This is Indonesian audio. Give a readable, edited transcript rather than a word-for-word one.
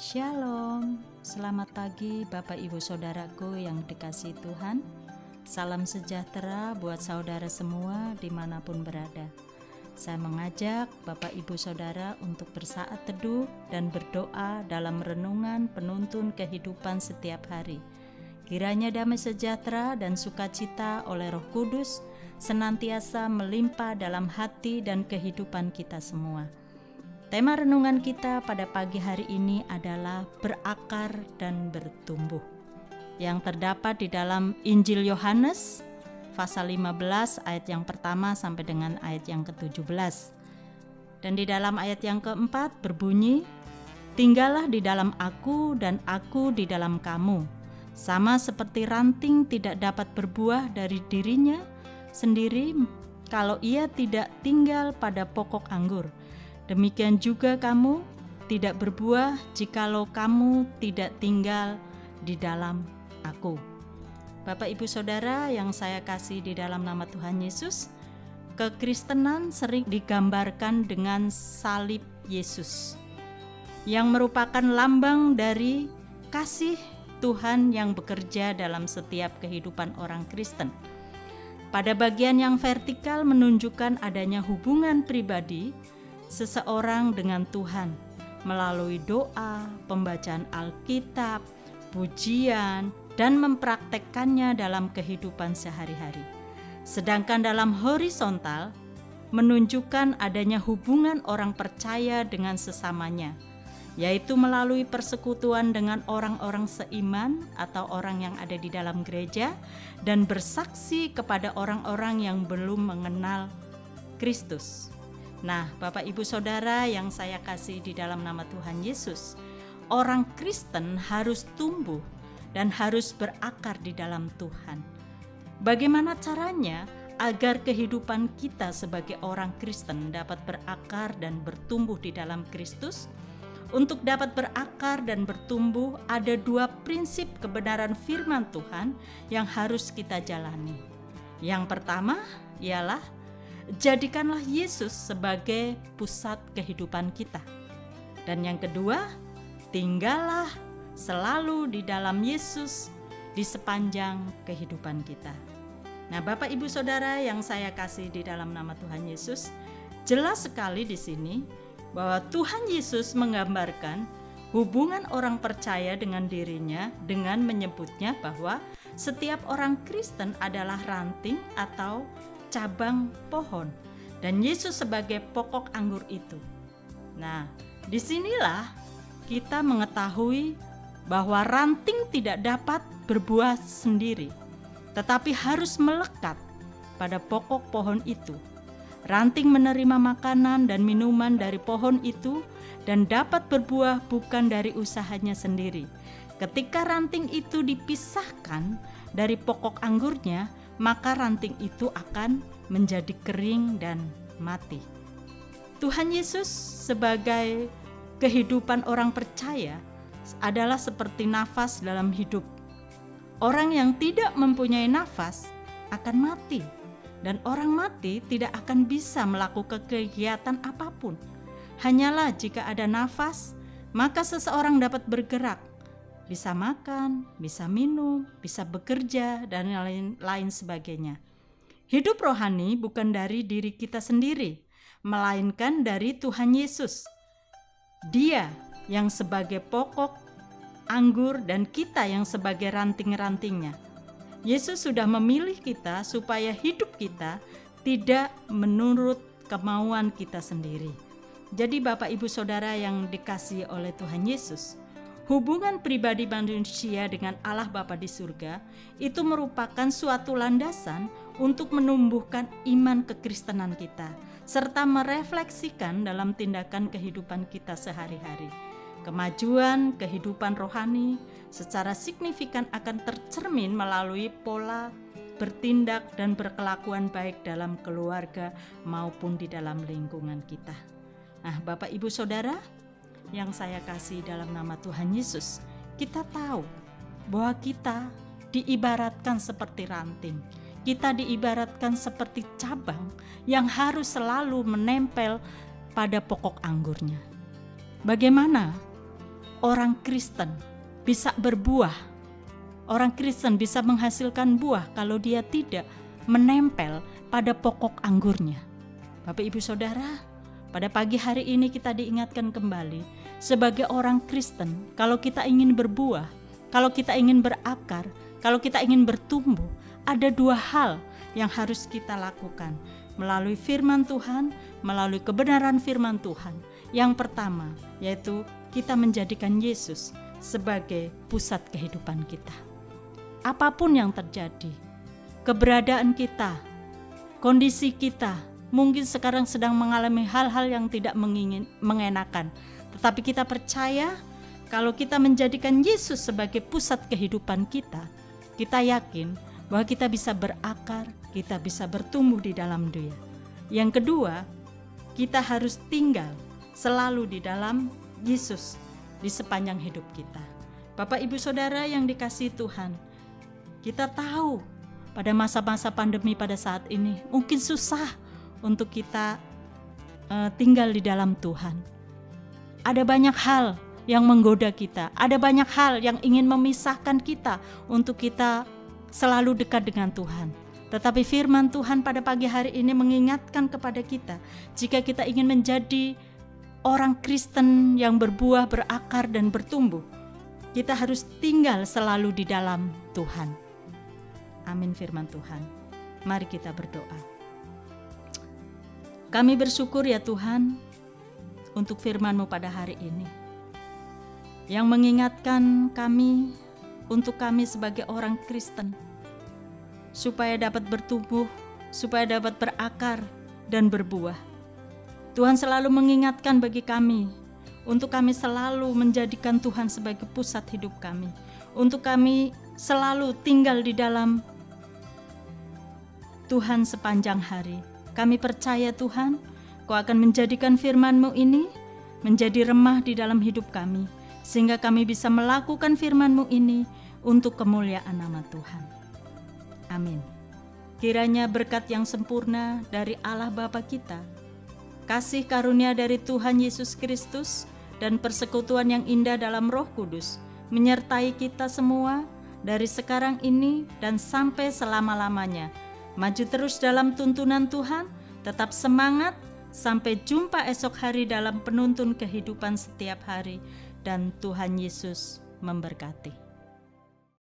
Shalom, selamat pagi Bapak Ibu Saudaraku yang dikasihi Tuhan. Salam sejahtera buat saudara semua dimanapun berada. Saya mengajak Bapak Ibu Saudara untuk bersaat teduh dan berdoa dalam renungan penuntun kehidupan setiap hari. Kiranya damai sejahtera dan sukacita oleh Roh Kudus senantiasa melimpah dalam hati dan kehidupan kita semua. Tema renungan kita pada pagi hari ini adalah berakar dan bertumbuh, yang terdapat di dalam Injil Yohanes pasal 15 ayat yang pertama sampai dengan ayat yang ke-17. Dan di dalam ayat yang keempat berbunyi, "Tinggallah di dalam aku dan aku di dalam kamu. Sama seperti ranting tidak dapat berbuah dari dirinya sendiri kalau ia tidak tinggal pada pokok anggur. Demikian juga kamu tidak berbuah jikalau kamu tidak tinggal di dalam aku." Bapak Ibu Saudara yang saya kasih di dalam nama Tuhan Yesus, kekristenan sering digambarkan dengan salib Yesus, yang merupakan lambang dari kasih Tuhan yang bekerja dalam setiap kehidupan orang Kristen. Pada bagian yang vertikal menunjukkan adanya hubungan pribadi seseorang dengan Tuhan melalui doa, pembacaan Alkitab, pujian, dan mempraktekkannya dalam kehidupan sehari-hari. Sedangkan dalam horizontal menunjukkan adanya hubungan orang percaya dengan sesamanya, yaitu melalui persekutuan dengan orang-orang seiman atau orang yang ada di dalam gereja dan bersaksi kepada orang-orang yang belum mengenal Kristus. Nah, Bapak Ibu Saudara yang saya kasih di dalam nama Tuhan Yesus, orang Kristen harus tumbuh dan harus berakar di dalam Tuhan. Bagaimana caranya agar kehidupan kita sebagai orang Kristen dapat berakar dan bertumbuh di dalam Kristus? Untuk dapat berakar dan bertumbuh, ada dua prinsip kebenaran firman Tuhan yang harus kita jalani. Yang pertama ialah jadikanlah Yesus sebagai pusat kehidupan kita. Dan yang kedua, tinggallah selalu di dalam Yesus di sepanjang kehidupan kita. Nah, Bapak Ibu Saudara yang saya kasih di dalam nama Tuhan Yesus, jelas sekali di sini bahwa Tuhan Yesus menggambarkan hubungan orang percaya dengan dirinya dengan menyebutnya bahwa setiap orang Kristen adalah ranting atau cabang pohon, dan Yesus sebagai pokok anggur itu. Nah, disinilah kita mengetahui bahwa ranting tidak dapat berbuah sendiri, tetapi harus melekat pada pokok pohon itu. Ranting menerima makanan dan minuman dari pohon itu dan dapat berbuah bukan dari usahanya sendiri. Ketika ranting itu dipisahkan dari pokok anggurnya, maka ranting itu akan menjadi kering dan mati. Tuhan Yesus sebagai kehidupan orang percaya adalah seperti nafas dalam hidup. Orang yang tidak mempunyai nafas akan mati, dan orang mati tidak akan bisa melakukan kegiatan apapun. Hanyalah jika ada nafas, maka seseorang dapat bergerak, bisa makan, bisa minum, bisa bekerja, dan lain sebagainya. Hidup rohani bukan dari diri kita sendiri, melainkan dari Tuhan Yesus. Dia yang sebagai pokok anggur dan kita yang sebagai ranting-rantingnya. Yesus sudah memilih kita supaya hidup kita tidak menurut kemauan kita sendiri. Jadi Bapak Ibu Saudara yang dikasihi oleh Tuhan Yesus, hubungan pribadi manusia dengan Allah Bapa di surga itu merupakan suatu landasan untuk menumbuhkan iman kekristenan kita, serta merefleksikan dalam tindakan kehidupan kita sehari-hari. Kemajuan kehidupan rohani secara signifikan akan tercermin melalui pola bertindak dan berkelakuan baik dalam keluarga maupun di dalam lingkungan kita. Nah, Bapak Ibu Saudara yang saya kasih dalam nama Tuhan Yesus, kita tahu bahwa kita diibaratkan seperti ranting. Kita diibaratkan seperti cabang yang harus selalu menempel pada pokok anggurnya. Bagaimana orang Kristen bisa berbuah, orang Kristen bisa menghasilkan buah kalau dia tidak menempel pada pokok anggurnya. Bapak Ibu Saudara, pada pagi hari ini kita diingatkan kembali sebagai orang Kristen, kalau kita ingin berbuah, kalau kita ingin berakar, kalau kita ingin bertumbuh, ada dua hal yang harus kita lakukan melalui firman Tuhan, melalui kebenaran firman Tuhan. Yang pertama, yaitu kita menjadikan Yesus sebagai pusat kehidupan kita. Apapun yang terjadi, keberadaan kita, kondisi kita, mungkin sekarang sedang mengalami hal-hal yang tidak mengenakan. Tetapi kita percaya kalau kita menjadikan Yesus sebagai pusat kehidupan kita, kita yakin bahwa kita bisa berakar, kita bisa bertumbuh di dalam Dia. Yang kedua, kita harus tinggal selalu di dalam Yesus di sepanjang hidup kita. Bapak Ibu Saudara yang dikasihi Tuhan, kita tahu pada masa-masa pandemi pada saat ini mungkin susah untuk kita tinggal di dalam Tuhan. Ada banyak hal yang menggoda kita, ada banyak hal yang ingin memisahkan kita untuk kita selalu dekat dengan Tuhan. Tetapi firman Tuhan pada pagi hari ini mengingatkan kepada kita, jika kita ingin menjadi orang Kristen yang berbuah, berakar, dan bertumbuh, kita harus tinggal selalu di dalam Tuhan. Amin firman Tuhan. Mari kita berdoa. Kami bersyukur ya Tuhan untuk firman-Mu pada hari ini, yang mengingatkan kami untuk kami sebagai orang Kristen, supaya dapat bertumbuh, supaya dapat berakar dan berbuah. Tuhan selalu mengingatkan bagi kami, untuk kami selalu menjadikan Tuhan sebagai pusat hidup kami, untuk kami selalu tinggal di dalam Tuhan sepanjang hari. Kami percaya Tuhan, Kau akan menjadikan firman-Mu ini menjadi remah di dalam hidup kami, sehingga kami bisa melakukan firman-Mu ini untuk kemuliaan nama Tuhan. Amin. Kiranya berkat yang sempurna dari Allah Bapa kita, kasih karunia dari Tuhan Yesus Kristus, dan persekutuan yang indah dalam Roh Kudus menyertai kita semua dari sekarang ini dan sampai selama-lamanya. Maju terus dalam tuntunan Tuhan, tetap semangat, sampai jumpa esok hari dalam penuntun kehidupan setiap hari, dan Tuhan Yesus memberkati.